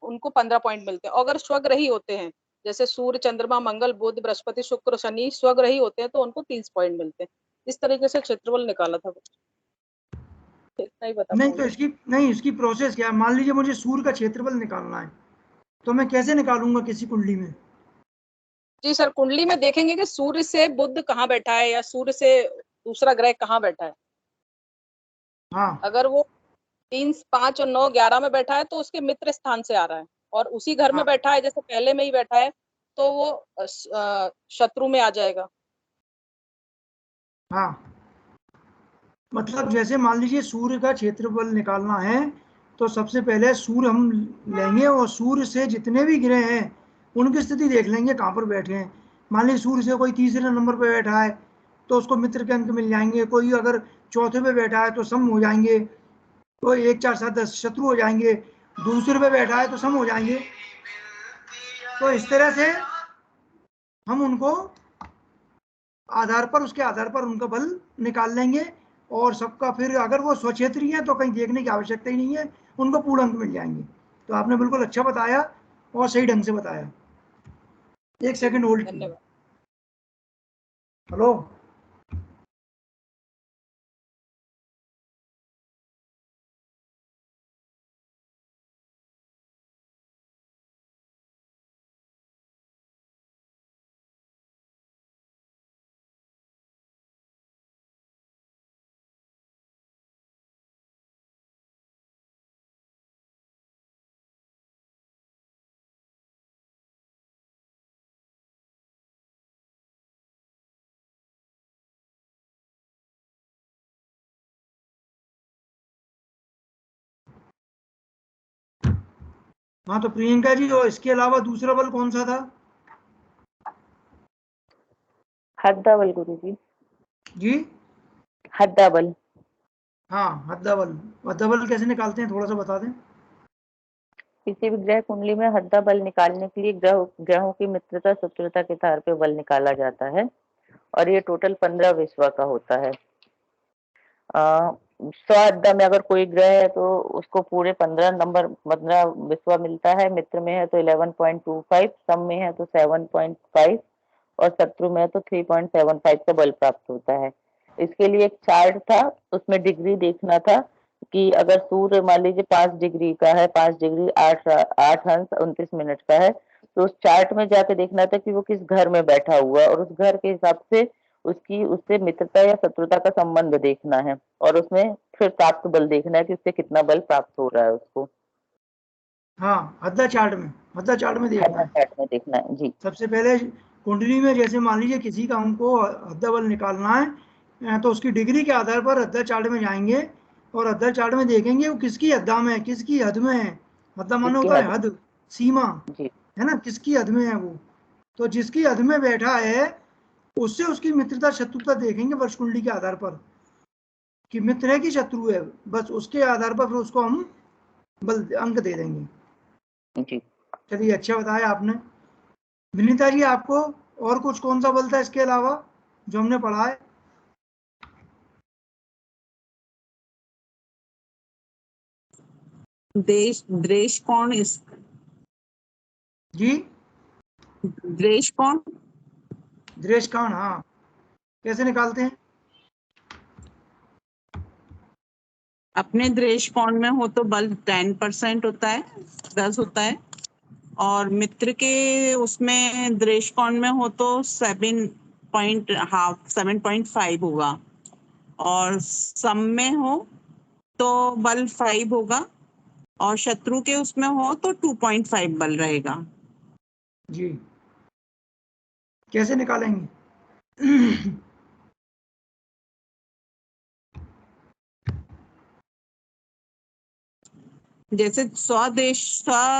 [SPEAKER 2] उनको 15 पॉइंट मिलते हैं। अगर स्वग्रही होते हैं जैसे सूर्य, चंद्रमा, मंगल, बुध, बृहस्पति, शुक्र, शनि स्वग्रही होते हैं तो उनको 30 पॉइंट मिलते हैं। इस तरीके से क्षेत्रफल निकाला था। इतना ही बता
[SPEAKER 1] नहीं तो इसकी प्रोसेस क्या है? मान लीजिए मुझे सूर्य का क्षेत्रफल निकालना है, तो मैं कैसे निकालूंगा किसी कुंडली में?
[SPEAKER 2] जी सर, कुंडली में देखेंगे कि सूर्य से बुध कहाँ बैठा है या सूर्य से दूसरा ग्रह कहाँ बैठा है।
[SPEAKER 1] हाँ,
[SPEAKER 2] अगर वो 3, 5 और 9, 11 में बैठा है तो उसके मित्र स्थान से आ रहा है, और उसी घर में बैठा है जैसे पहले में ही बैठा है तो वो शत्रु में आ जाएगा।
[SPEAKER 1] हाँ, मतलब जैसे मान लीजिए सूर्य का क्षेत्रफल निकालना है तो सबसे पहले सूर्य हम लेंगे, और सूर्य से जितने भी ग्रह हैं उनकी स्थिति देख लेंगे कहाँ पर बैठे हैं। मान लीजिए सूर्य से कोई तीसरे नंबर पर बैठा है तो उसको मित्र के अंक मिल जाएंगे, कोई अगर चौथे पे बैठा है तो सम हो जाएंगे, कोई 1 4 7 10 शत्रु हो जाएंगे, दूसरे पे बैठा है तो सम हो जाएंगे। तो इस तरह से हम उनको आधार पर, उसके आधार पर उनका बल निकाल लेंगे और सबका फिर अगर वो स्वक्षेत्रीय है तो कहीं देखने की आवश्यकता ही नहीं है, उनको पूर्ण अंक मिल जाएंगे। तो आपने बिल्कुल अच्छा बताया और सही ढंग से बताया। 1 सेकंड होल्ड कीजिए।
[SPEAKER 2] धन्यवाद।
[SPEAKER 1] हेलो, हाँ तो प्रियंका जी, और इसके अलावा दूसरा बल कौन सा था?
[SPEAKER 3] हद्दा बल गुरुजी।
[SPEAKER 1] जी,
[SPEAKER 3] हद्दा बल।
[SPEAKER 1] हाँ हद्दा बल। हद्दा बल कैसे निकालते हैं, थोड़ा सा बता दें।
[SPEAKER 3] किसी भी ग्रह कुंडली में हद्दा बल निकालने के लिए ग्रहों की मित्रता शत्रुता के आधार पर बल निकाला जाता है और ये टोटल 15 विश्व का होता है। 100 हद्दा में अगर कोई ग्रह है तो उसको पूरे 15 विश्व मिलता है। मित्र में है तो 11.25, सम में है तो 7.5 और शत्रु में है तो 3.75 का बल प्राप्त होता है। इसके लिए एक चार्ट था, उसमें डिग्री देखना था कि अगर सूर्य मान लीजिए 5 डिग्री का है, 5 डिग्री 8 अंश 29 मिनट का है, तो उस चार्ट में जाके देखना था कि वो किस घर में बैठा हुआ है और उस घर के हिसाब से उसकी उससे मित्रता या शत्रुता का संबंध देखना है और उसमें फिर प्राप्त बल देखना है कि उससे कितना बल प्राप्त हो रहा है उसको।
[SPEAKER 1] हाँ, हद्दा चार्ट में देखना है।
[SPEAKER 3] चार्ट में देखना है जी।
[SPEAKER 1] सबसे पहले कुंडली में जैसे मान लीजिए किसी का हमको हद्दा बल निकालना है तो उसकी डिग्री के आधार पर हद्दा चार्ट में जाएंगे और हद्दा चार्ट में देखेंगे वो किसकी हद्दा में है, किसकी हद में है। हद्दा माने
[SPEAKER 3] इसकी
[SPEAKER 1] होता है
[SPEAKER 3] हद
[SPEAKER 1] हद, सीमा,
[SPEAKER 3] जी
[SPEAKER 1] है ना, किसकी हद में है वो। तो जिसकी हद में बैठा है उससे उसकी मित्रता शत्रुता देखेंगे वर्ष कुंडली के आधार पर कि मित्र है कि शत्रु है। बस उसके आधार पर फिर उसको हम बल अंक दे देंगे।
[SPEAKER 3] जी।
[SPEAKER 1] चलिए, अच्छा बताया आपने। विनीता जी, आपको और कुछ कौन सा बल था इसके अलावा जो हमने पढ़ा है?
[SPEAKER 5] द्रेश कोण
[SPEAKER 1] जी,
[SPEAKER 5] द्रेश कोण
[SPEAKER 1] दृष्टिकोण, हाँ, कैसे निकालते हैं?
[SPEAKER 5] अपने द्रेश कोण में हो तो बल 10% होता है, 10 होता है, और मित्र के उसमें द्रेश कोण में हो तो 7.5 होगा, और सम में हो तो बल 5 होगा, और शत्रु के उसमें हो तो 2.5 बल रहेगा।
[SPEAKER 1] जी, कैसे निकालेंगे?
[SPEAKER 5] जैसे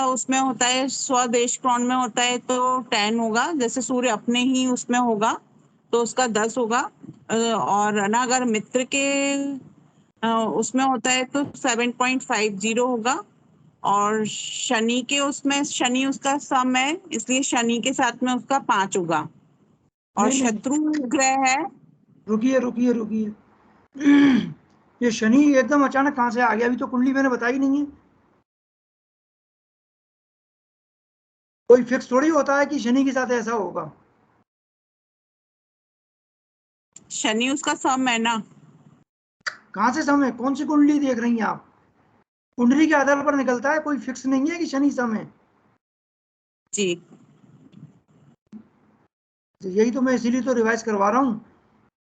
[SPEAKER 5] उसमें होता है, स्वदेश कोण में होता है तो 10 होगा। जैसे सूर्य अपने ही उसमें होगा तो उसका 10 होगा, और ना अगर मित्र के उसमें होता है तो 7.50 होगा, और शनि के उसमें, शनि उसका सम है इसलिए शनि के साथ में उसका 5 होगा, और
[SPEAKER 1] नहीं नहीं,
[SPEAKER 5] शत्रु ग्रह है।
[SPEAKER 1] रुकिए रुकिए रुकिए। ये शनि एकदम अचानक कहाँ से आ गया? अभी तो कुंडली मैंने बताई नहीं है। कोई फिक्स थोड़ी होता है कि शनि के साथ ऐसा होगा।
[SPEAKER 5] शनि उसका सम है ना।
[SPEAKER 1] कहाँ से समय? कौन सी कुंडली देख रही हैं आप? कुंडली के आधार पर निकलता है, कोई फिक्स नहीं है कि शनि समय।
[SPEAKER 5] जी,
[SPEAKER 1] तो यही तो मैं इसीलिए तो रिवाइज करवा रहा हूँ।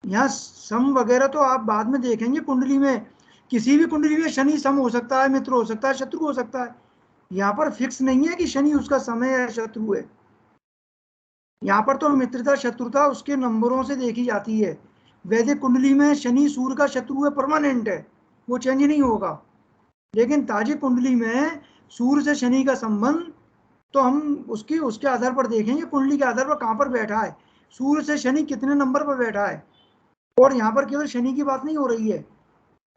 [SPEAKER 1] यहाँ सम वगैरह तो आप बाद में देखेंगे कुंडली में। किसी भी कुंडली में शनि सम हो सकता है, मित्र हो सकता है, शत्रु हो सकता है। यहाँ पर फिक्स नहीं है कि शनि उसका समय है, शत्रु है। यहाँ पर तो मित्रता शत्रुता उसके नंबरों से देखी जाती है। वैदिक कुंडली में शनि सूर्य का शत्रु है, परमानेंट है, वो चेंज नहीं होगा। लेकिन ताजी कुंडली में सूर्य से शनि का संबंध तो हम उसके आधार पर देखेंगे, कुंडली के आधार पर कहाँ पर बैठा है, सूर्य से शनि कितने नंबर पर बैठा है। और यहाँ पर केवल शनि की बात नहीं हो रही है,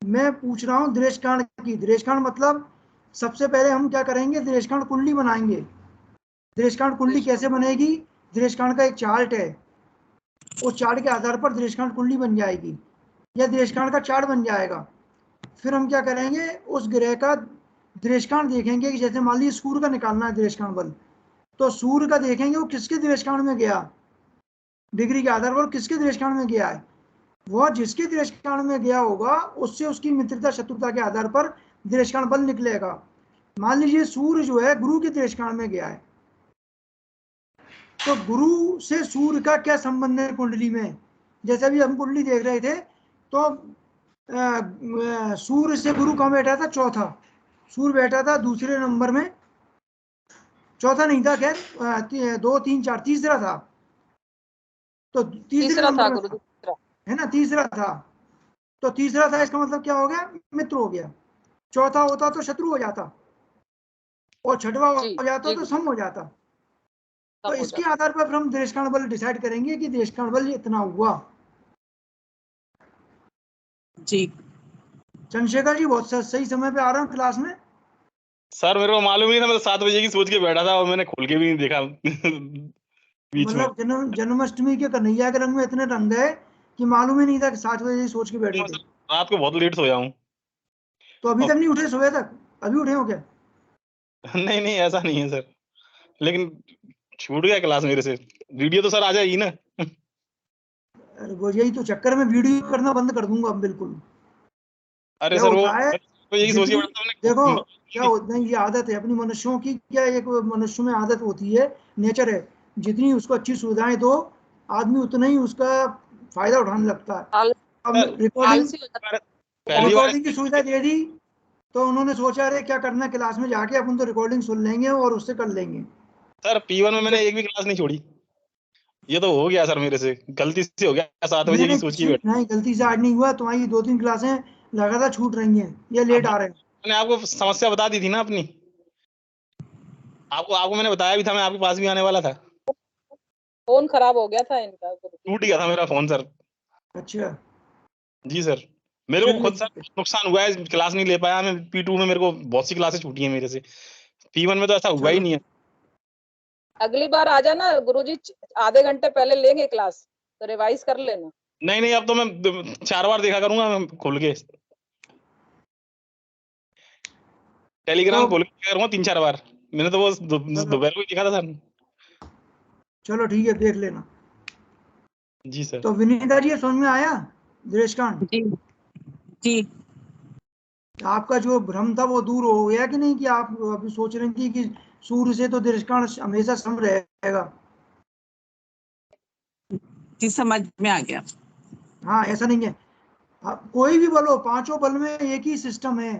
[SPEAKER 1] मैं पूछ रहा हूँ दृष्टांत की। दृष्टांत मतलब सबसे पहले हम क्या करेंगे, दृष्टांत कुंडली बनाएंगे। दृष्टांत कुंडली कैसे बनेगी, दृष्टांत का एक चार्ट है, उस चार्ट के आधार पर दृष्टांत कुंडली बन जाएगी या दृष्टांत का चार्ट बन जाएगा। फिर हम क्या करेंगे, उस ग्रह का दृष्टांत देखेंगे कि जैसे मान लीजिए सूर्य का निकालना है दृष्टांत बल, तो सूर्य का देखेंगे वो किसके दृष्टांत में गया, डिग्री के आधार पर किसके दृष्टांत में गया है। वह जिसके दृष्टांत में गया होगा उससे उसकी मित्रता शत्रुता के आधार पर दृष्टांत बल निकलेगा। मान लीजिए सूर्य जो है गुरु के दृष्टांत में गया है, तो गुरु से सूर्य का क्या संबंध है कुंडली में। जैसे अभी हम कुंडली देख रहे थे तो सूर्य से गुरु कहाँ बैठा था, चौथा। सूर्य बैठा था दूसरे नंबर में, चौथा नहीं था, खैर 2 3 4 तीसरा था, तो तीसरे नंबर में था, है ना, तीसरा था। तो तीसरा था, इसका मतलब क्या हो गया, मित्र हो गया। चौथा होता तो शत्रु हो जाता, और छठवा हो जाता तो सम हो जाता। तो इसके आधार पर हम दृष्टांत बल डिसाइड करेंगे कि दृष्टांत बल इतना हुआ।
[SPEAKER 5] जी
[SPEAKER 1] चंद्रशेखर जी बहुत सही समय पे आ रहा हूँ क्लास में।
[SPEAKER 6] सर मेरे को मालूम नहीं था, मैं तो 7 बजे की सोच के बैठा था और मैंने खोल के भी नहीं देखा बीच में।
[SPEAKER 1] मतलब जन्माष्टमी के कन्हैया के रंग में इतने रंग गए कि मालूम ही नहीं था कि 7 बजे सोच के बैठे थे।
[SPEAKER 6] रात को बहुत लेट सोया हूँ।
[SPEAKER 1] तो अभी तक नहीं उठे सुबह तक, अभी उठे हो क्या?
[SPEAKER 6] नहीं नहीं ऐसा नहीं है सर, लेकिन छूट गया क्लास मेरे से। वीडियो तो सर आ जाएगी ना।
[SPEAKER 1] अरे वो यही तो चक्कर में वीडियो करना बंद कर दूंगा अब बिल्कुल।
[SPEAKER 6] अरे
[SPEAKER 1] क्या
[SPEAKER 6] सर वो
[SPEAKER 1] होता है,
[SPEAKER 6] तो यही सोच के
[SPEAKER 1] जितनी
[SPEAKER 6] बैठा था
[SPEAKER 1] देखो
[SPEAKER 6] मैंने।
[SPEAKER 1] क्या होता है, ये आदत है अपनी मनुष्यों की, क्या एक मनुष्य में आदत होती है, नेचर है। जितनी उसको अच्छी सुविधाएं दो, आदमी उतना ही उसका फायदा उठाने लगता है। अब
[SPEAKER 6] पहली बार
[SPEAKER 1] रिकॉर्डिंग की सुविधा दे दी तो उन्होंने सोचा अरे क्या करना है क्लास में जाके, अपन तो रिकॉर्डिंग सुन लेंगे और उससे कर लेंगे।
[SPEAKER 6] सर P1 में मैंने एक भी क्लास नहीं छोड़ी। ये तो हो गया सर, मेरे से गलती से हो गया। 7 बजे की सोच की बैठा।
[SPEAKER 1] नहीं गलती से आज नहीं हुआ, तुम्हारी 2 3 क्लासें लगातार छूट रही हैं, ये लेट आ रहे हैं।
[SPEAKER 6] मैंने आपको समस्या बता दी थी ना अपनी, आपको मैंने बताया भी था, मैं आपके पास भी आने वाला था।
[SPEAKER 2] फोन खराब हो गया था इनका,
[SPEAKER 6] टूट गया था मेरा फोन सर।
[SPEAKER 1] अच्छा
[SPEAKER 6] जी सर, मेरे को खुद सर नुकसान हुआ है, क्लास नहीं ले पाया मैं। P2 में मेरे को बहुत सी क्लासेस छूटी है मेरे से, P1 में तो ऐसा हुआ ही नहीं है।
[SPEAKER 2] अगली बार आ जाना गुरुजी, आधे घंटे पहले लेंगे क्लास, तो रिवाइज कर लेना।
[SPEAKER 6] नहीं नहीं, अब तो मैं 4 बार देखा करूंगा मैं खोल के, टेलीग्राम खोल के देखा करूंगा 3 4 बार। मैंने तो वो दोपहर को ही देखा था सर।
[SPEAKER 1] चलो ठीक है, देख लेना।
[SPEAKER 6] जी सर।
[SPEAKER 1] तो विनीता जी समझ में आया दृष्टांत?
[SPEAKER 5] जी जी
[SPEAKER 1] आपका जो भ्रम था वो दूर हो गया कि नहीं, कि आप अभी सोच रही थी कि सूर्य से तो दृष्टांत हमेशा सम रहेगा?
[SPEAKER 5] जी समझ में आ गया।
[SPEAKER 1] हाँ ऐसा नहीं है, कोई भी बल हो, पांचों बल में एक ही सिस्टम है,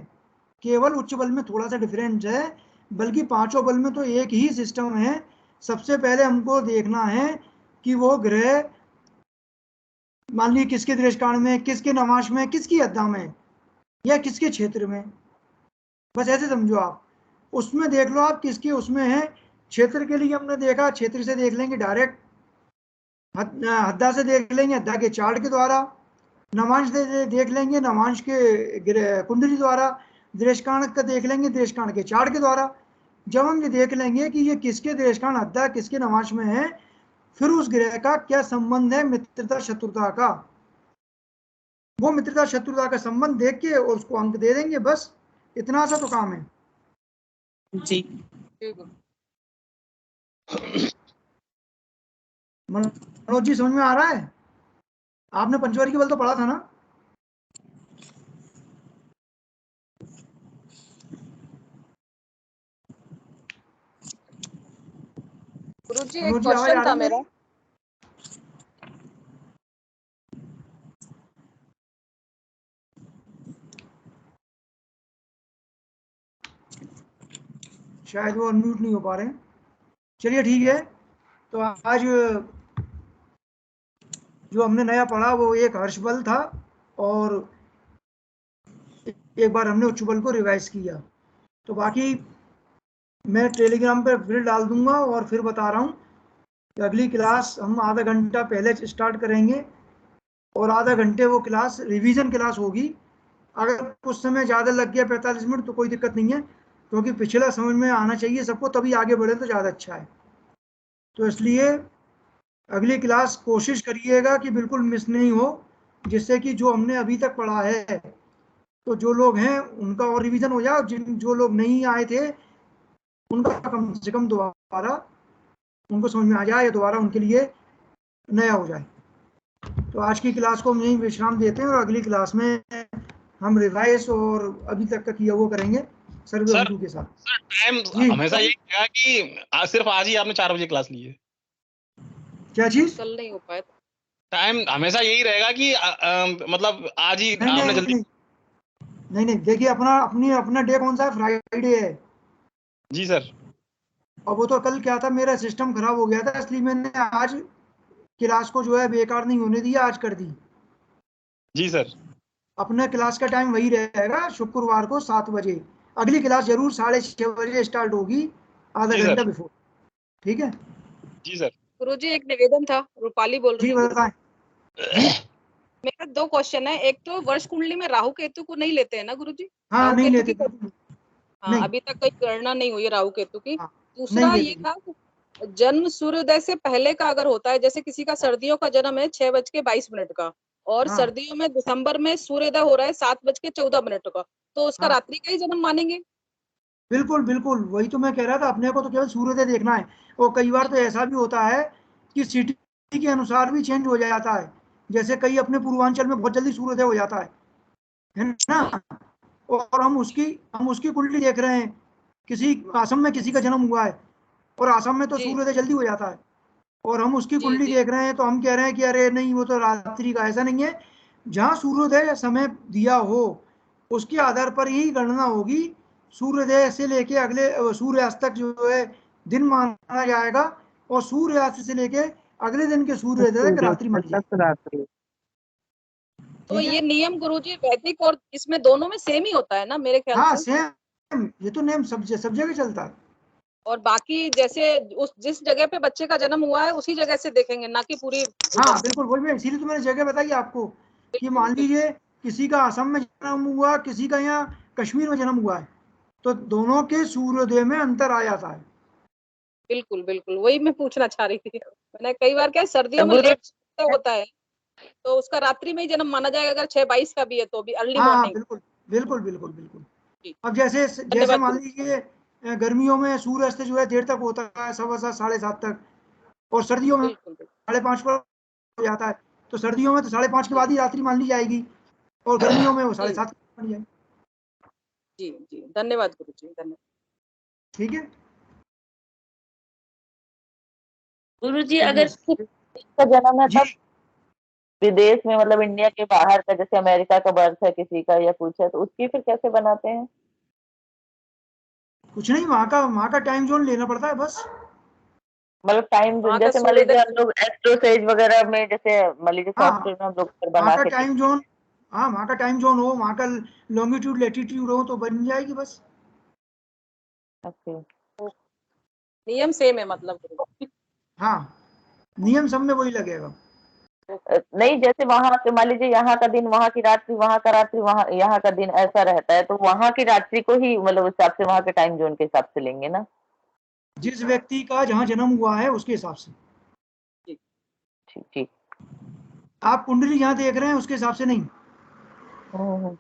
[SPEAKER 1] केवल उच्च बल में थोड़ा सा डिफरेंस है, बल्कि पांचों बल में तो एक ही सिस्टम है। सबसे पहले हमको देखना है कि वो ग्रह मान लीजिए किसके दृष्टांत में, किसके नवांश में, किसकी अद्दा में, या किसके क्षेत्र में, बस ऐसे समझो आप। उसमें देख लो आप किसके उसमें है। क्षेत्र के लिए हमने देखा, क्षेत्र से देख लेंगे डायरेक्ट, हद्दा से देख लेंगे हद्दा के चार्ट के द्वारा, नवांश से देख लेंगे नवांश के कुंडली द्वारा, दृष्टांत का देख लेंगे दृष्टांत के चार्ट के द्वारा। जब हम ये देख लेंगे कि ये किसके दृष्टांत हद्दा किसके नवांश में है, फिर उस ग्रह का क्या संबंध है मित्रता शत्रुता का, वो मित्रता शत्रुता का संबंध देख के और उसको अंक दे देंगे, बस इतना सा तो काम है।
[SPEAKER 5] जी
[SPEAKER 1] मनोज जी समझ में आ रहा है? आपने पंचवारी के बल तो पढ़ा था ना?
[SPEAKER 2] गुरुजी एक क्वेश्चन था मेरा।
[SPEAKER 1] शायद वो अनम्यूट नहीं हो पा रहे हैं। चलिए ठीक है, तो आज जो हमने नया पढ़ा वो एक हर्ष बल था, और एक बार हमने उच्च बल को रिवाइज किया। तो बाकी मैं टेलीग्राम पर फिर डाल दूंगा और फिर बता रहा हूँ कि अगली क्लास हम आधा घंटा पहले स्टार्ट करेंगे और आधा घंटे वो क्लास रिवीजन क्लास होगी। अगर कुछ समय ज़्यादा लग गया 45 मिनट तो कोई दिक्कत नहीं है, क्योंकि पिछला समझ में आना चाहिए सबको, तभी आगे बढ़े तो ज़्यादा अच्छा है। तो इसलिए अगली क्लास कोशिश करिएगा कि बिल्कुल मिस नहीं हो, जिससे कि जो हमने अभी तक पढ़ा है तो जो लोग हैं उनका और रिवीजन हो जाए, जिन जो लोग नहीं आए थे उनका कम से कम दोबारा उनको समझ में आ जाए या दोबारा उनके लिए नया हो जाए। तो आज की क्लास को हम यहीं विश्राम देते हैं और अगली क्लास में हम रिवाइज और अभी तक का किया वो करेंगे सर्वे
[SPEAKER 6] सर,
[SPEAKER 1] उनटू के साथ।
[SPEAKER 6] टाइम
[SPEAKER 1] जी
[SPEAKER 6] हमेशा यही रहेगा कि सिर्फ आज ही आपने 4 बजे क्लास ली है।
[SPEAKER 1] क्या चीज?
[SPEAKER 2] कल नहीं हो पाया।
[SPEAKER 6] टाइम हमेशा यही रहेगा कि मतलब आज ही
[SPEAKER 1] नहीं
[SPEAKER 6] आपने
[SPEAKER 1] नहीं
[SPEAKER 6] जल्दी।
[SPEAKER 1] नहीं, देखिए अपना डे कौन सा है? फ्राइडे है।
[SPEAKER 6] जी सर।
[SPEAKER 1] और वो तो कल क्या था, मेरा सिस्टम खराब हो गया था, इसलिए मैंने आज क्लास को जो है बेकार नहीं होने दिया, आज कर दी।
[SPEAKER 6] जी सर।
[SPEAKER 1] अपना क्लास का टाइम वही रहेगा, शुक्रवार को 7 बजे। अगली क्लास जरूर 6:30 बजे स्टार्ट होगी, आधा
[SPEAKER 6] जी
[SPEAKER 1] घंटा
[SPEAKER 6] सर।
[SPEAKER 1] बिफोर। ठीक है
[SPEAKER 6] जी सर।
[SPEAKER 2] गुरुजी एक निवेदन था, रूपाली बोल रही
[SPEAKER 1] जी,
[SPEAKER 2] हूँ।
[SPEAKER 1] बताएं जी।
[SPEAKER 2] मेरा 2 क्वेश्चन है। एक तो वर्ष कुंडली में राहु केतु को नहीं लेते हैं ना गुरुजी?
[SPEAKER 1] हाँ,
[SPEAKER 2] राहु
[SPEAKER 1] नहीं
[SPEAKER 2] केतु
[SPEAKER 1] लेते
[SPEAKER 2] की
[SPEAKER 1] बिल्कुल
[SPEAKER 2] हाँ,
[SPEAKER 1] नहीं।
[SPEAKER 2] अभी तक कोई गणना नहीं हुई है राहु केतु की।
[SPEAKER 1] हाँ, नहीं
[SPEAKER 2] दूसरा ये
[SPEAKER 1] लेते जी।
[SPEAKER 2] था कि जन्म सूर्योदय से पहले का अगर होता है, जैसे किसी का सर्दियों का जन्म है 6:22 का और
[SPEAKER 1] हाँ
[SPEAKER 2] सर्दियों में दिसंबर में सूर्योदय हो रहा है 7:14 का, तो उसका
[SPEAKER 1] हाँ,
[SPEAKER 2] रात्रि का ही जन्म मानेंगे?
[SPEAKER 1] बिल्कुल बिल्कुल, वही तो मैं कह रहा था, अपने को तो केवल सूर्योदय देखना है। और कई बार तो ऐसा भी होता है कि सिटी के अनुसार भी चेंज हो जाता है। जैसे कई अपने पूर्वांचल में बहुत जल्दी सूर्योदय हो जाता है
[SPEAKER 2] जी,
[SPEAKER 1] ना। और हम उसकी कुंडली देख रहे हैं, किसी असम में किसी का जन्म हुआ है और असम में तो
[SPEAKER 2] जी,
[SPEAKER 1] सूर्योदय जल्दी हो जाता है, और हम उसकी
[SPEAKER 2] जी,
[SPEAKER 1] कुंडली
[SPEAKER 2] जी,
[SPEAKER 1] देख रहे हैं तो हम कह रहे हैं कि अरे नहीं वो तो रात्रि का। ऐसा नहीं है, जहाँ सूर्योदय समय दिया हो उसके आधार पर ही गणना होगी। सूर्योदय से लेके अगले सूर्यास्त तक जो है दिन माना जाएगा, और सूर्यास्त से लेके अगले दिन के सूर्योदय तक रात्रि मानी जाएगी।
[SPEAKER 5] रात्रि।
[SPEAKER 2] तो
[SPEAKER 1] ठीक है।
[SPEAKER 2] ये नियम गुरुजी वैदिक और इसमें दोनों में सेम ही होता है ना मेरे ख्याल
[SPEAKER 1] हाँ,
[SPEAKER 2] से?
[SPEAKER 1] सेम, ये तो नेम सब जगह चलता है।
[SPEAKER 2] और बाकी जैसे उस जिस जगह पे बच्चे का जन्म हुआ है उसी जगह से देखेंगे, ना कि पूरी
[SPEAKER 1] हाँ
[SPEAKER 2] जगह।
[SPEAKER 1] बिल्कुल, वही मैं इसीलिए तो मैंने जगह बताई आपको कि
[SPEAKER 2] बिल्कुल,
[SPEAKER 1] मान
[SPEAKER 2] बिल्कुल,
[SPEAKER 1] लीजिए किसी का असम में जन्म हुआ, किसी का यहाँ कश्मीर में जन्म हुआ है, तो दोनों के सूर्योदय में अंतर आ जाता है।
[SPEAKER 2] बिल्कुल, बिल्कुल, वही मैं पूछना चाह रही थी। मैंने कई बार क्या है, सर्दियों में
[SPEAKER 3] गुरु
[SPEAKER 2] लेट होता है, तो उसका रात्रि में ही जन्म माना जाएगा, अगर 6:22 का भी है तो भी अर्ली
[SPEAKER 1] हाँ हाँ,
[SPEAKER 2] मॉर्निंग।
[SPEAKER 1] बिल्कुल बिल्कुल बिल्कुल बिल्कुल।
[SPEAKER 2] जी,
[SPEAKER 1] अब जैसे जैसे
[SPEAKER 2] धन्यवाद
[SPEAKER 1] मान
[SPEAKER 2] गुरु।
[SPEAKER 1] लीजिए गर्मियों में सूर्यास्त जो है देर तक होता है, 7:15 7:30 तक, और सर्दियों में
[SPEAKER 2] बिल्कुल, बिल्कुल।
[SPEAKER 1] 5:30 पर हो जाता है। तो सर्दियों में तो 5:30 के
[SPEAKER 2] जी,
[SPEAKER 1] बाद ही रात्रि मान ली जाएगी, और गर्मियों में वो
[SPEAKER 2] जी,
[SPEAKER 1] 7:30 मानी जाएगी।
[SPEAKER 2] जी, जी, धन्यवाद गुरु जी, धन्यवाद।
[SPEAKER 1] ठीक है,
[SPEAKER 3] गुरुजी
[SPEAKER 1] चलिए।
[SPEAKER 3] अगर किसी का जन्म है
[SPEAKER 1] जी,
[SPEAKER 3] तब विदेश में, मतलब इंडिया के बाहर का, जैसे अमेरिका का बर्थ है किसी का या कुछ है, तो उसकी फिर कैसे बनाते हैं?
[SPEAKER 1] कुछ नहीं, वहाँ का टाइम जोन लेना पड़ता है बस।
[SPEAKER 3] मतलब टाइम
[SPEAKER 2] वहाँ का
[SPEAKER 3] जैसे मान लीजिए
[SPEAKER 2] सूर्योदय।
[SPEAKER 3] हम लोग एस्ट्रोसेज वगैरह में, जैसे मान लीजिए
[SPEAKER 1] हाँ हाँ,
[SPEAKER 3] सॉफ्टवेयर में हम लोग फिर
[SPEAKER 1] वहाँ
[SPEAKER 3] बना
[SPEAKER 1] का
[SPEAKER 3] के
[SPEAKER 1] टाइम
[SPEAKER 3] देखते
[SPEAKER 1] जोन, हाँ वहाँ का टाइम जोन हो, वहाँ का लॉन्गिट्यूड लेटीट्यूड हो तो बन जाएगी बस।
[SPEAKER 3] हैं। ओके।
[SPEAKER 2] नियम सेम है मतलब गुरु जी।
[SPEAKER 1] हाँ, नियम सब में वही लगेगा।
[SPEAKER 3] नहीं, जैसे वहां पे मान लीजिए यहाँ का दिन वहां की रात्रि, वहां का रात्रि वहां, यहाँ का दिन, ऐसा रहता है, तो वहां की रात्रि को ही मतलब उस हिसाब से वहां के टाइम जोन के हिसाब से लेंगे ना?
[SPEAKER 1] जिस व्यक्ति का जहाँ जन्म हुआ है उसके हिसाब से।
[SPEAKER 2] जी,
[SPEAKER 3] ठीक ठीक।
[SPEAKER 1] आप कुंडली जहाँ देख रहे हैं उसके हिसाब से नहीं।
[SPEAKER 3] हम्म।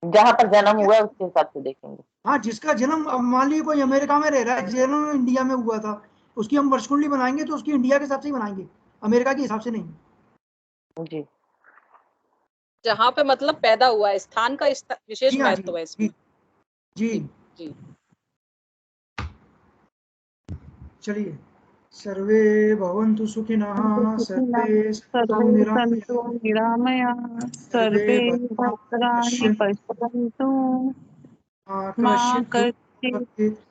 [SPEAKER 3] जहाँ पर जन्म
[SPEAKER 1] ठीक है।
[SPEAKER 3] हुआ है उसके हिसाब से देखेंगे।
[SPEAKER 1] हाँ, जिसका जन्म, अब मान लीजिए कोई अमेरिका में रह रहा है, जन्म इंडिया में हुआ था, उसकी हम वर्ष कुंडली बनाएंगे तो उसकी इंडिया के हिसाब से ही बनाएंगे, अमेरिका के हिसाब से नहीं।
[SPEAKER 3] जी।
[SPEAKER 2] जहाँ पे मतलब पैदा हुआ है, स्थान का विशेष
[SPEAKER 1] जी हाँ, जी
[SPEAKER 2] महत्व है
[SPEAKER 1] जी
[SPEAKER 2] इसमें।
[SPEAKER 1] जी।
[SPEAKER 2] जी, जी।
[SPEAKER 1] चलिए, सर्वे भवन्तु सुखिनः, सर्वे सन्तु
[SPEAKER 5] सर्वे सन्तु
[SPEAKER 1] निरामयाः,
[SPEAKER 5] निरामया,
[SPEAKER 1] सर्वे
[SPEAKER 5] सर्वे
[SPEAKER 1] भद्राणि
[SPEAKER 5] भद्राणि
[SPEAKER 1] पश्यन्तु
[SPEAKER 5] पश्यन्तु,
[SPEAKER 1] मा
[SPEAKER 5] मा
[SPEAKER 1] कश्चित्
[SPEAKER 5] कश्चित्
[SPEAKER 1] दुःखं